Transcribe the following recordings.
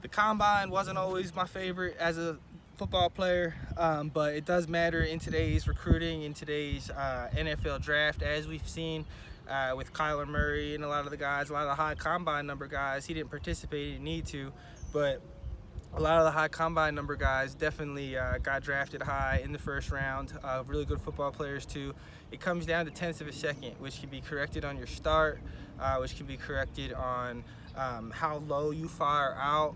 The combine wasn't always my favorite as a football player, but it does matter in today's recruiting, in today's NFL draft, as we've seen with Kyler Murray and a lot of the guys, a lot of the high combine number guys. He didn't participate, he didn't need to, but a lot of the high combine number guys definitely got drafted high in the first round. Really good football players too. It comes down to tenths of a second, which can be corrected on your start, which can be corrected on how low you fire out.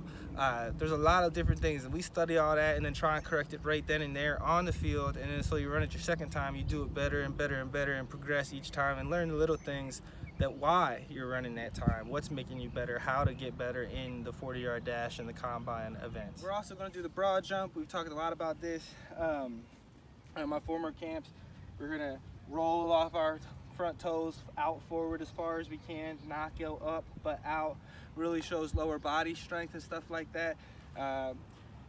There's a lot of different things, and we study all that and then try and correct it right then and there on the field. And then so you run it your second time, you do it better and better and better and progress each time and learn the little things that why you're running that time, what's making you better, how to get better in the 40-yard dash and the combine events. We're also going to do the broad jump. We've talked a lot about this at my former camps. We're going to roll off our front toes out forward as far as we can, not go up but out. Really shows lower body strength and stuff like that.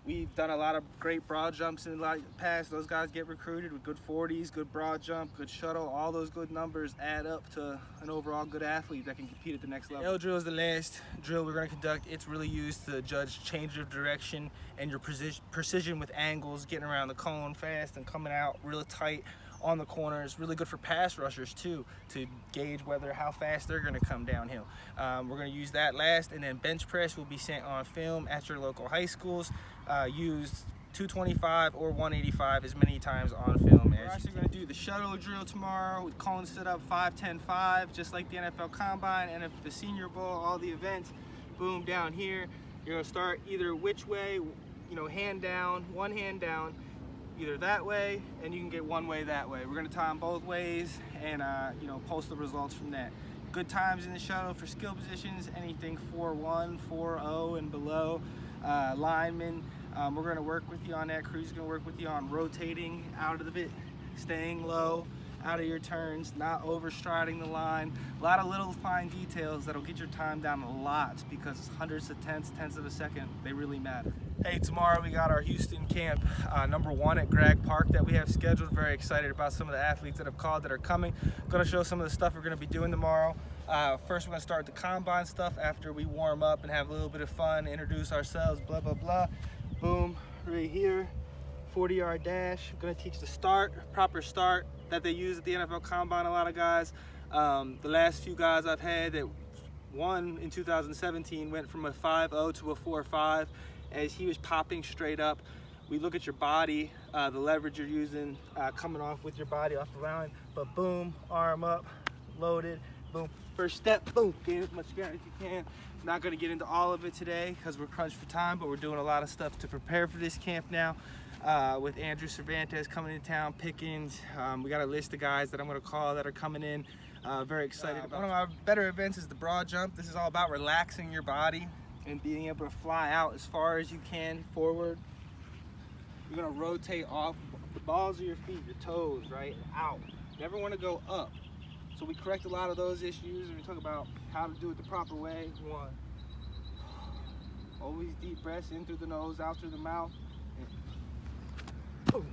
We've done a lot of great broad jumps in the past. Those guys get recruited with good 40s, good broad jump, good shuttle. All those good numbers add up to an overall good athlete that can compete at the next level. L drill is the last drill we're going to conduct. It's really used to judge change of direction and your precision with angles, getting around the cone fast and coming out real tight on the corners. Really good for pass rushers too, to gauge how fast they're going to come downhill. We're going to use that last, and then bench press will be sent on film at your local high schools. Use 225 or 185 as many times on film as. We're actually going to do the shuttle drill tomorrow with cones set up 5-10-5, just like the NFL Combine and the Senior Bowl, all the events. Boom, down here. You're going to start either which way, hand down, one hand down, either that way, and you can get one way that way. We're going to time both ways and post the results from that. Good times in the shuttle for skill positions, anything 4-1, 4-0 and below. Linemen, we're going to work with you on that. Crew's going to work with you on rotating out of the bit, staying low, out of your turns, not overstriding the line. A lot of little fine details that'll get your time down a lot, because hundreds of tenths of a second, they really matter. Hey, tomorrow we got our Houston camp, number 1 at Greg Park that we have scheduled. Very excited about some of the athletes that have called that are coming. Going to show some of the stuff we're going to be doing tomorrow. First, we're going to start the combine stuff after we warm up and have a little bit of fun, introduce ourselves, blah, blah, blah. Boom, right here, 40-yard dash. I'm going to teach the proper start that they use at the NFL Combine, a lot of guys. The last few guys I've had that won in 2017 went from a 5-0 to a 4-5 as he was popping straight up. We look at your body, the leverage you're using, coming off with your body off the line, but boom, arm up, loaded, boom. First step, boom, gain as much ground as you can. Not going to get into all of it today because we're crunched for time, but we're doing a lot of stuff to prepare for this camp now. With Andrew Cervantes coming in town, Pickens. We got a list of guys that I'm going to call that are coming in. Very excited about. One of our better events is the broad jump. This is all about relaxing your body and being able to fly out as far as you can forward. You're going to rotate off the balls of your feet, your toes, right, out. Never want to go up. So we correct a lot of those issues, and we talk about how to do it the proper way. 1. Always deep breaths in through the nose, out through the mouth. And boom.